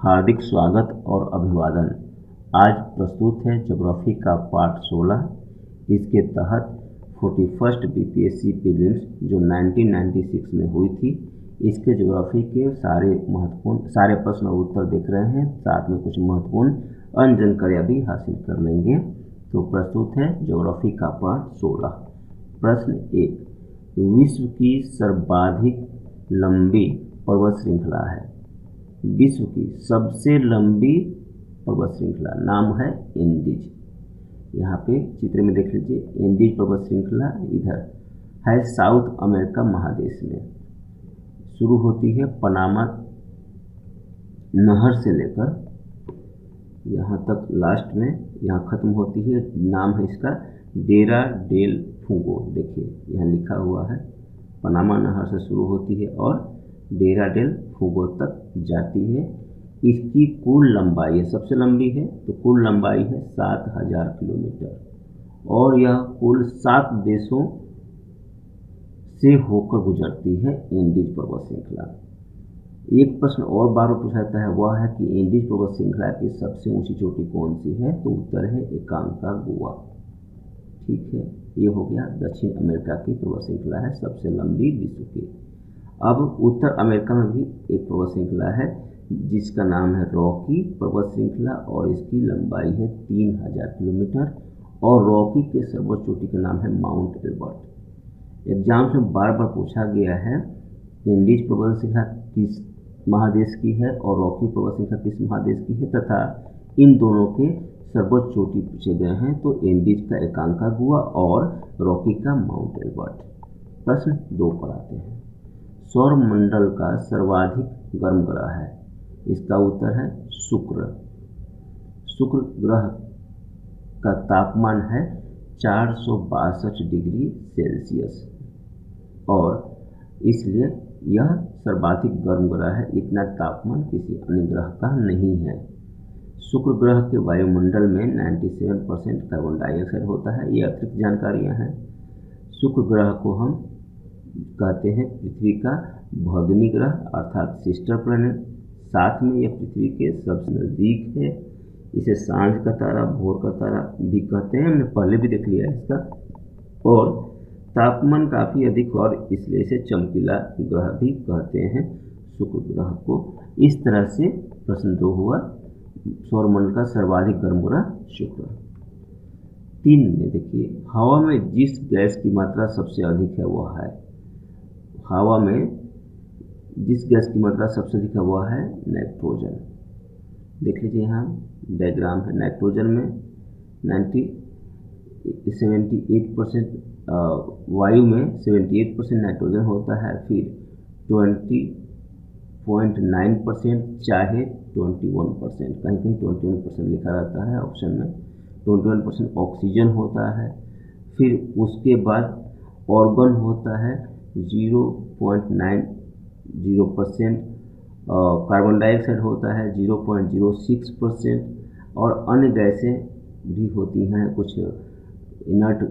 हार्दिक स्वागत और अभिवादन। आज प्रस्तुत है ज्योग्राफी का पार्ट 16। इसके तहत 41st बीपीएससी प्रीलिम्स जो 1996 में हुई थी, इसके ज्योग्राफी के सारे प्रश्न और उत्तर देख रहे हैं, साथ में कुछ महत्वपूर्ण अन्य जानकारियाँ भी हासिल कर लेंगे। तो प्रस्तुत है ज्योग्राफी का पार्ट 16। प्रश्न 1, विश्व की सर्वाधिक लंबी पर्वत श्रृंखला है। विश्व की सबसे लंबी पर्वत श्रृंखला नाम है एंडीज। यहाँ पे चित्र में देख लीजिए, एंडीज पर्वत श्रृंखला इधर है साउथ अमेरिका महादेश में। शुरू होती है पनामा नहर से लेकर यहाँ तक लास्ट में, यहाँ ख़त्म होती है। नाम है इसका डेरा डेल फूगो। देखिए यहाँ लिखा हुआ है, पनामा नहर से शुरू होती है और डेरा डेल फूगो तक जाती है। इसकी कुल लंबाई है, सबसे लंबी है तो कुल लंबाई है 7000 किलोमीटर और यह कुल 7 देशों से होकर गुजरती है एंडीज पर्वत श्रृंखला। एक प्रश्न और बार पूछा जाता है, वह है कि एंडीज पर्वत श्रृंखला की सबसे ऊंची चोटी कौन सी है? तो उत्तर है एकांकागुआ। ठीक है, ये हो गया दक्षिण अमेरिका की पर्वत श्रृंखला है, सबसे लंबी विश्व की। अब उत्तर अमेरिका में भी एक पर्वत श्रृंखला है जिसका नाम है रॉकी पर्वत श्रृंखला और इसकी लंबाई है 3000 किलोमीटर और रॉकी के सर्वोच्च चोटी का नाम है माउंट एल्बर्ट। एग्जाम्स में बार बार पूछा गया है एंडीज पर्वत श्रृंखला किस महादेश की है और रॉकी पर्वत श्रृंखला किस महादेश की है तथा इन दोनों के सर्वोच्च चोटी पूछे गए हैं, तो एंडीज का एकांकागुआ और रॉकी का माउंट एल्बर्ट। प्रश्न 2 पर आते हैं। सौर मंडल का सर्वाधिक गर्म ग्रह है, इसका उत्तर है शुक्र। शुक्र ग्रह का तापमान है 462 डिग्री सेल्सियस और इसलिए यह सर्वाधिक गर्म ग्रह है। इतना तापमान किसी अन्य ग्रह का नहीं है। शुक्र ग्रह के वायुमंडल में 97% कार्बन डाइऑक्साइड होता है। ये अतिरिक्त जानकारियाँ हैं। शुक्र ग्रह को हम कहते हैं पृथ्वी का भगिनी ग्रह अर्थात सिस्टर प्लैनेट। साथ में यह पृथ्वी के सबसे नज़दीक है। इसे सांझ का तारा, भोर का तारा भी कहते हैं, हमने पहले भी देख लिया है इसका। और तापमान काफ़ी अधिक और इसलिए इसे चमकीला ग्रह भी कहते हैं शुक्र ग्रह को। इस तरह से प्रश्न 2 हुआ, सौरमंडल का सर्वाधिक गर्म ग्रह शुक्र। 3 में देखिए, हवा में जिस गैस की मात्रा सबसे अधिक है वह है, हवा में जिस गैस की मात्रा सबसे अधिक है वह है नाइट्रोजन। देख लीजिए यहाँ डायग्राम है। नाइट्रोजन में 78% वायु में 78% नाइट्रोजन होता है, फिर 20.9% चाहे 21%, कहीं कहीं 21% लिखा रहता है ऑप्शन में, 21% ऑक्सीजन होता है। फिर उसके बाद ऑर्गन होता है 0.90%, कार्बन डाइऑक्साइड होता है 0.06% और अन्य गैसें भी होती हैं। कुछ इनर्ट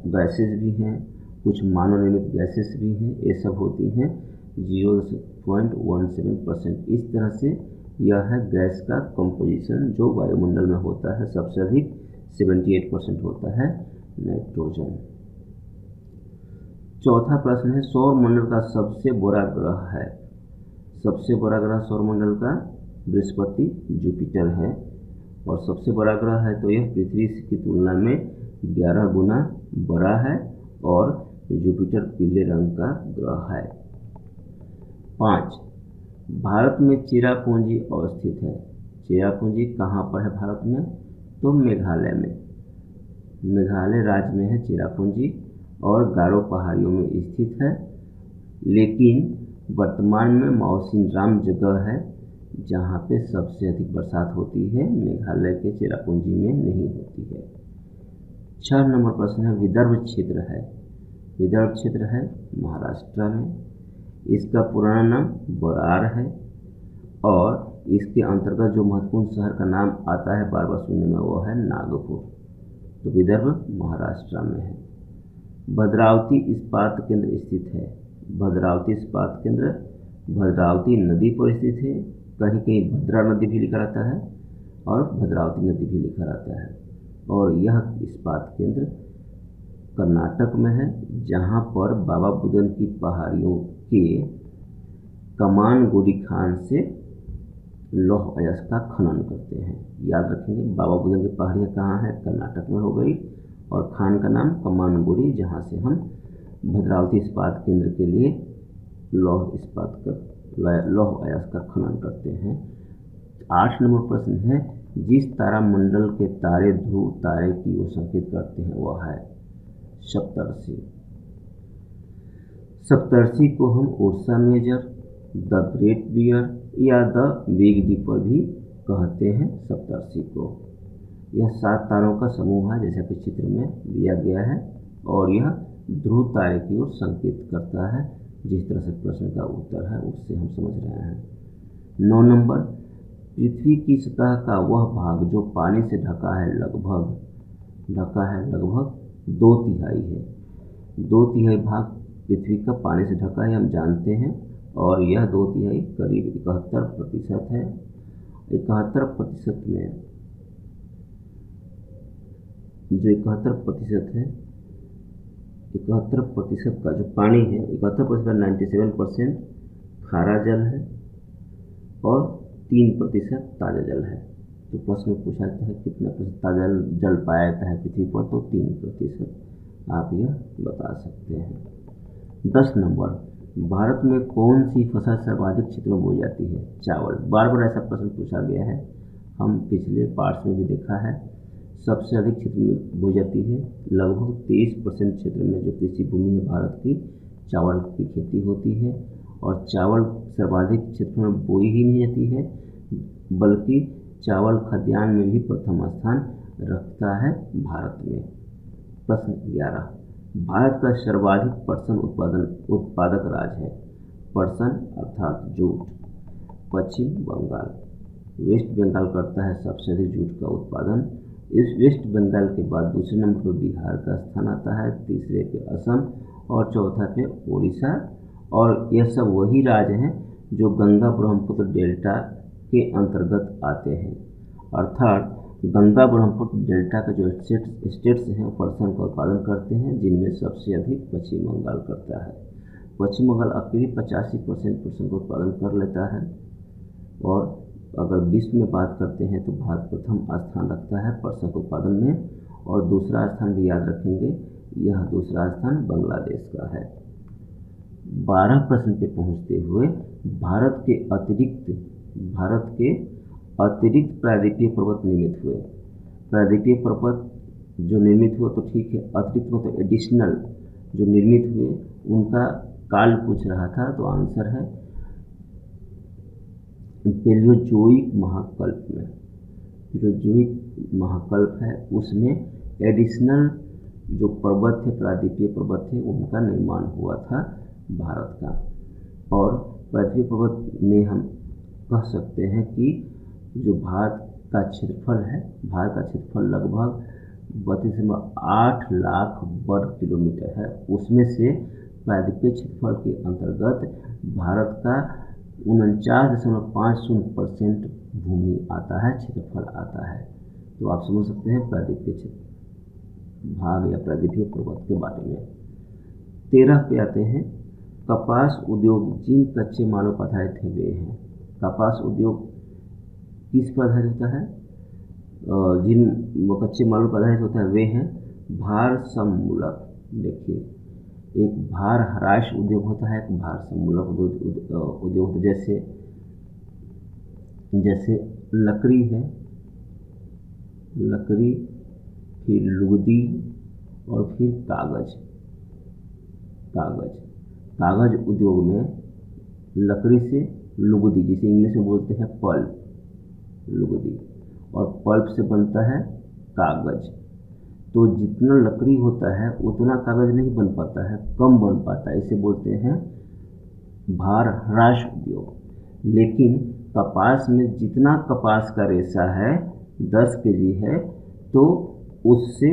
गैसेस भी हैं, कुछ मानवनिर्मित गैसेस भी हैं, ये सब होती हैं 0.17%। इस तरह से यह है गैस का कंपोजिशन जो वायुमंडल में होता है। सबसे अधिक 78% होता है नाइट्रोजन। चौथा प्रश्न है, सौरमंडल का सबसे बड़ा ग्रह है। सबसे बड़ा ग्रह सौरमंडल का बृहस्पति जुपिटर है और सबसे बड़ा ग्रह है तो यह पृथ्वी की तुलना में 11 गुना बड़ा है और जुपिटर पीले रंग का ग्रह है। 5, भारत में चेरापूंजी अवस्थित है। चेरापूंजी कहाँ पर है भारत में? तो मेघालय में। मेघालय राज्य में है चेरापूंजी और गारो पहाड़ियों में स्थित है। लेकिन वर्तमान में मौसिनराम जगह है जहाँ पे सबसे अधिक बरसात होती है, मेघालय के चेरापूंजी में नहीं होती है। 6 नंबर प्रश्न है, विदर्भ क्षेत्र है। विदर्भ क्षेत्र है महाराष्ट्र में। इसका पुराना नाम बरार है और इसके अंतर्गत जो महत्वपूर्ण शहर का नाम आता है बार बार सुनने में वो है नागपुर। तो विदर्भ महाराष्ट्र में है। भद्रावती इस्पात केंद्र स्थित है। भद्रावती इस्पात केंद्र भद्रावती नदी पर स्थित है। कहीं कहीं भद्रा नदी भी लिखा रहता है और भद्रावती नदी भी लिखा रहता है। और यह इस्पात केंद्र कर्नाटक में है, जहाँ पर बाबा बुदन की पहाड़ियों के कमानगुडी खान से लौह अयस्क का खनन करते हैं। याद रखेंगे, बाबा बुदन की पहाड़ियाँ कहाँ है, कर्नाटक में हो गई, और खान का नाम कमानगुडी, जहाँ से हम भद्रावती इस्पात केंद्र के लिए लौह अयस्क का खनन करते हैं। 8 नंबर प्रश्न है, जिस तारामंडल के तारे ध्रुव तारे की ओर संकेत करते हैं वह है सप्तर्षि। सप्तर्षि को हम Ursa Major, the great bear या द बिग दीपर भी कहते हैं सप्तर्षि को। यह 7 तारों का समूह है, जैसा कि चित्र में दिया गया है, और यह ध्रुव तारे की ओर संकेत करता है। जिस तरह से प्रश्न का उत्तर है उससे हम समझ रहे हैं। 9 नंबर, पृथ्वी की सतह का वह भाग जो पानी से ढका है लगभग 2/3 है। 2/3 भाग पृथ्वी का पानी से ढका है, हम जानते हैं, और यह 2/3 करीब 71% है। 71% में जो 71% है, 71% का जो पानी है, 71% का 97% खारा जल है और 3% ताज़ा जल है। तो प्रश्न में पूछा जाता है कितना प्रतिशत ताज़ा जल पाया जाता है पृथ्वी पर, तो 3%। आप यह बता सकते हैं। 10 नंबर, भारत में कौन सी फसल सर्वाधिक क्षेत्र में बोई जाती है? चावल। बार बार ऐसा प्रश्न पूछा गया है, हम पिछले पार्ट्स में भी देखा है। सबसे अधिक क्षेत्र में बोई जाती है, लगभग 23% क्षेत्र में जो कृषि भूमि है भारत की, चावल की खेती होती है। और चावल सर्वाधिक क्षेत्र में बोई ही नहीं जाती है, बल्कि चावल खाद्यान्न में भी प्रथम स्थान रखता है भारत में। प्रश्न 11, भारत का सर्वाधिक पटसन उत्पादक राज्य है। पटसन अर्थात जूट। पश्चिम बंगाल। वेस्ट बंगाल करता है सबसे अधिक जूट का उत्पादन। इस वेस्ट बंगाल के बाद दूसरे नंबर पर बिहार का स्थान आता है, तीसरे पे असम और चौथा पे उड़ीसा। और यह सब वही राज्य हैं जो गंगा ब्रह्मपुत्र डेल्टा के अंतर्गत आते हैं। अर्थात गंगा ब्रह्मपुत्र डेल्टा के जो स्टेट्स हैं पटसन का उत्पादन करते हैं, जिनमें सबसे अधिक पश्चिम बंगाल करता है। पश्चिम बंगाल अकेले 85% पटसन का उत्पादन कर लेता है। और अगर विश्व में बात करते हैं तो भारत प्रथम स्थान रखता है पटसन के उत्पादन में, और दूसरा स्थान भी याद रखेंगे, यह दूसरा स्थान बांग्लादेश का है। 12 प्रश्न पे पहुंचते हुए, भारत के अतिरिक्त प्रायद्वीपीय पर्वत निर्मित हुए। प्रायद्वीपीय पर्वत जो निर्मित हुए तो ठीक है, अतिरिक्त मतलब एडिशनल जो निर्मित हुए उनका काल पूछ रहा था, तो आंसर है पैलियोजोइक महाकल्प में। पैलियोजोइक महाकल्प है, उसमें एडिशनल जो पर्वत थे, प्रायद्वीपीय पर्वत थे, उनका निर्माण हुआ था भारत का। और प्रायद्वीपीय पर्वत में हम कह सकते हैं कि जो भारत का क्षेत्रफल है, भारत का क्षेत्रफल लगभग 32.8 लाख वर्ग किलोमीटर है। उसमें से प्रायद्वीपीय क्षेत्रफल के अंतर्गत भारत का 49.50% भूमि आता है, क्षेत्रफल आता है। तो आप समझ सकते हैं प्रायद्वीपीय भाग या प्रायद्वीपीय पर्वत के बारे में। 13 पे आते हैं, कपास उद्योग जिन कच्चे मालों पर आधारित है वे हैं। कपास उद्योग किस पर आधारित होता है? जिन कच्चे मालों पर आधारित होता है वे हैं भार सम्मूलक। देखिए, एक भार ह्रास उद्योग होता है, एक भार सम्मूलक उद्योग होता है। जैसे लकड़ी है, लकड़ी, फिर लुगदी और फिर कागज। कागज उद्योग में लकड़ी से लुगदी, जिसे इंग्लिश में बोलते हैं पल्प, लुगदी, और पल्प से बनता है कागज। तो जितना लकड़ी होता है उतना कागज नहीं बन पाता है, कम बन पाता है, इसे बोलते हैं भार ह्रास उद्योग। लेकिन कपास में जितना कपास का रेशा है 10 kg है, तो उससे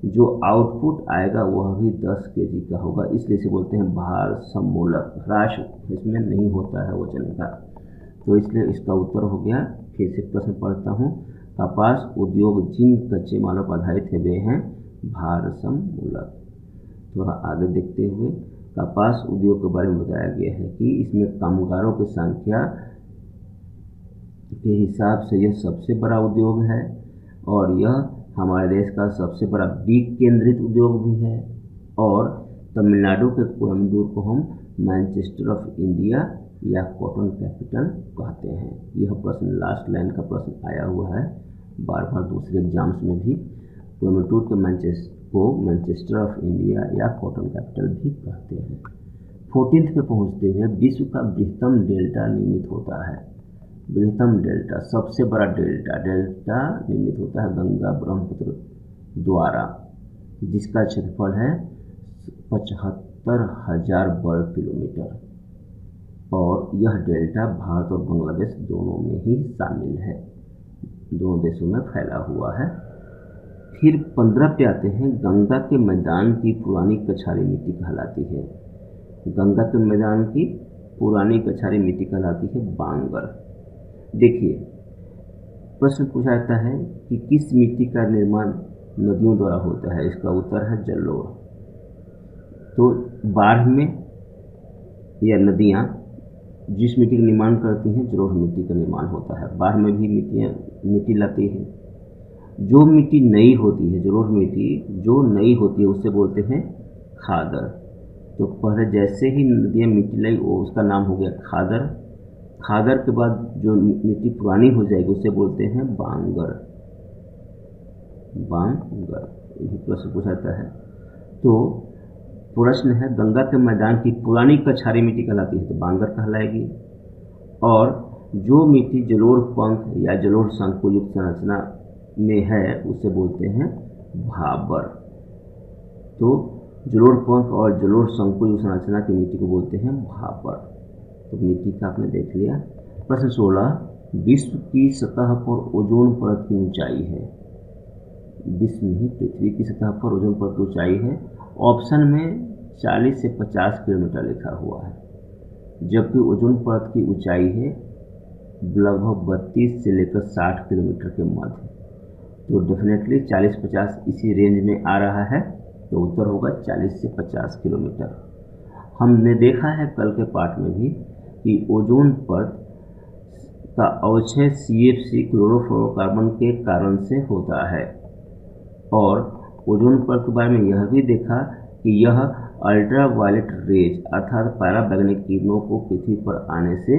जो आउटपुट आएगा वह भी 10 kg का होगा, इसलिए इसे बोलते हैं भार सम्मूलक। ह्रास इसमें नहीं होता है वजन का। तो इसलिए इसका उत्तर हो गया। फिर से प्रश्न पढ़ता हूँ। कपास उद्योग जिन कच्चे मालों पर आधारित है वे हैं भारसम मूलक। थोड़ा आगे देखते हुए कपास उद्योग के बारे में बताया गया है कि इसमें कामगारों की संख्या के हिसाब से यह सबसे बड़ा उद्योग है और यह हमारे देश का सबसे बड़ा बीज केंद्रित उद्योग भी है। और तमिलनाडु के कोयम्बटूर को हम मैनचेस्टर ऑफ इंडिया या कॉटन कैपिटल कहते हैं। यह प्रश्न लास्ट लाइन का प्रश्न आया हुआ है बार बार दूसरे एग्जाम्स में भी। कोयम्बटूर के मैनचेस्टर ऑफ इंडिया या कॉटन कैपिटल भी कहते हैं। 14th पे पहुंचते हुए विश्व का बृहत्तम डेल्टा निर्मित होता है। बृहत्तम डेल्टा, सबसे बड़ा डेल्टा निर्मित होता है गंगा ब्रह्मपुत्र द्वारा, जिसका क्षेत्रफल है 75,000 वर्ग किलोमीटर और यह डेल्टा भारत और बांग्लादेश दोनों में ही शामिल है, दोनों देशों में फैला हुआ है। फिर 15 पे आते हैं। गंगा के मैदान की पुरानी कछारी मिट्टी कहलाती है। गंगा के मैदान की पुरानी कछारी मिट्टी कहलाती है बांगर। देखिए प्रश्न पूछा जाता है कि किस मिट्टी का निर्माण नदियों द्वारा होता है। इसका उत्तर है जलोढ़। तो बाढ़ में या नदियाँ जिस मिट्टी का निर्माण करती हैं जलोढ़ मिट्टी का निर्माण होता है। बाढ़ में भी मिट्टी लाती है। जो मिट्टी नई होती है, जलोढ़ मिट्टी जो नई होती है उसे बोलते हैं खादर। तो पहले जैसे ही नदियाँ मिट्टी लाई वो उसका नाम हो गया खादर। खादर के बाद जो मिट्टी पुरानी हो जाएगी उसे बोलते हैं बांगर। यही प्रश्न पूछा जाता है। तो प्रश्न है गंगा के मैदान की पुरानी कछारी मिट्टी कहलाती है तो बांगर कहलाएगी। और जो मिट्टी जलोढ़ पंख या जलोढ़ शंकु युक्त संरचना में है उसे बोलते हैं भाबर। तो जलोढ़ पंख और जलोढ़ शंकु युक्त संरचना की मिट्टी को बोलते हैं भाबर। तो मिट्टी का आपने देख लिया। प्रश्न 16। विश्व की सतह पर ओजोन परत की ऊंचाई है। विश्व नहीं, पृथ्वी की सतह पर ओजोन परत की ऊंचाई है। ऑप्शन में 40 से 50 किलोमीटर लिखा हुआ है, जबकि ओजोन परत की ऊंचाई है लगभग 32 से लेकर 60 किलोमीटर के मध्य। तो डेफिनेटली 40-50 इसी रेंज में आ रहा है, तो उत्तर होगा 40 से 50 किलोमीटर। हमने देखा है कल के पाठ में भी कि ओजोन परत का अवक्षय CFC क्लोरोफ्लोरोकार्बन के कारण से होता है। और ओजोन परत के बारे में यह भी देखा कि यह अल्ट्रावायलेट रेज अर्थात पराबैंगनी किरणों को पृथ्वी पर आने से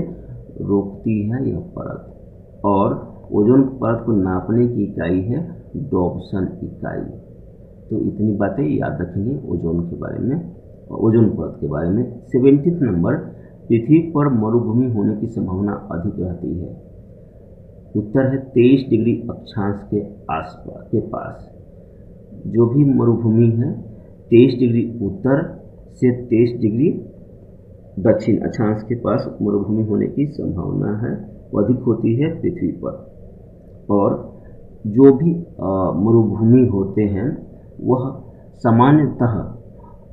रोकती है यह परत। और ओजोन परत को नापने की इकाई है डॉप्सन इकाई। तो इतनी बातें याद रखेंगे ओजोन के बारे में, ओजोन परत के बारे में। 70 नंबर, पृथ्वी पर मरुभूमि होने की संभावना अधिक रहती है। उत्तर है 23 डिग्री अक्षांश के आसपास के पास। जो भी मरुभूमि है 23 डिग्री उत्तर से 23 डिग्री दक्षिण अक्षांश के पास मरुभूमि होने की संभावना है, वो अधिक होती है पृथ्वी पर। और जो भी मरुभूमि होते हैं वह सामान्यतः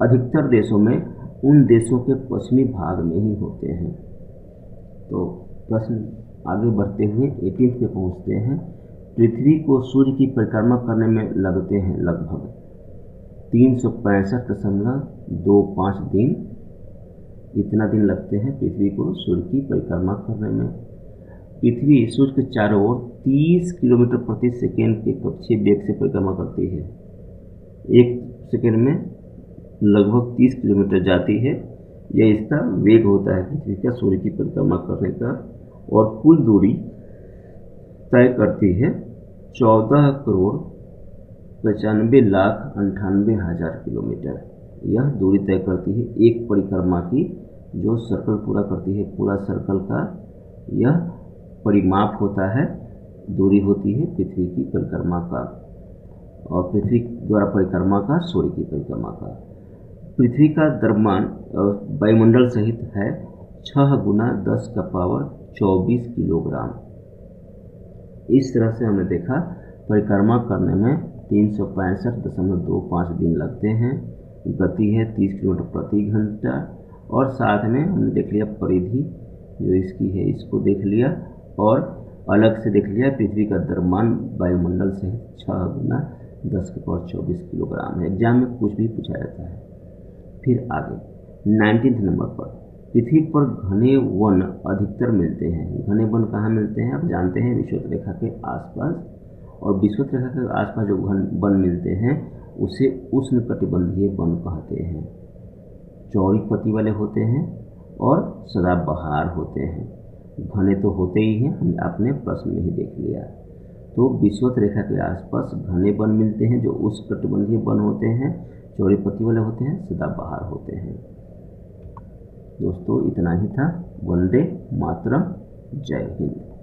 अधिकतर देशों में उन देशों के पश्चिमी भाग में ही होते हैं। तो प्रश्न आगे बढ़ते हुए 18 पे पहुंचते हैं। पृथ्वी को सूर्य की परिक्रमा करने में लगते हैं लगभग 365.25 दिन। इतना दिन लगते हैं पृथ्वी को सूर्य की परिक्रमा करने में। पृथ्वी सूर्य के चारों ओर 30 किलोमीटर प्रति सेकेंड के कक्षीय वेग से परिक्रमा करती है। एक सेकेंड में लगभग 30 किलोमीटर जाती है। यह इसका वेग होता है पृथ्वी का सूर्य की परिक्रमा करने का। और कुल दूरी तय करती है 14,95,98,000 किलोमीटर। यह दूरी तय करती है एक परिक्रमा की, जो सर्कल पूरा करती है। पूरा सर्कल का यह परिमाप होता है, दूरी होती है पृथ्वी की परिक्रमा का और पृथ्वी द्वारा परिक्रमा का सूर्य की परिक्रमा का। पृथ्वी का द्रव्यमान वायुमंडल सहित है 6 × 10⁻24 किलोग्राम। इस तरह से हमने देखा परिक्रमा करने में 365.25 दिन लगते हैं। गति है 30 किलोमीटर प्रति घंटा। और साथ में हमने देख लिया परिधि जो इसकी है इसको देख लिया, और अलग से देख लिया पृथ्वी का द्रव्यमान वायुमंडल से 6 गुना 10⁻24 किलोग्राम है। एग्जाम में कुछ भी पूछा जाता है। फिर आगे 19 नंबर पर, पृथ्वी पर घने वन अधिकतर मिलते हैं। घने वन कहाँ मिलते हैं? आप जानते हैं विषुवत रेखा के आसपास, और विषुवत रेखा के आसपास जो घन वन मिलते हैं उसे उष्णकटिबंधीय वन कहते हैं। चौड़ी पत्ती वाले होते हैं और सदाबहार होते हैं। घने तो होते ही हैं, हमने अपने प्रश्न में ही देख लिया। तो विषुवत रेखा के आसपास घने वन मिलते हैं जो उष्णकटिबंधीय वन होते हैं, चौड़ी पत्ती वाले होते हैं, सदाबहार होते हैं। दोस्तों इतना ही था। वंदे मातरम। जय हिंद।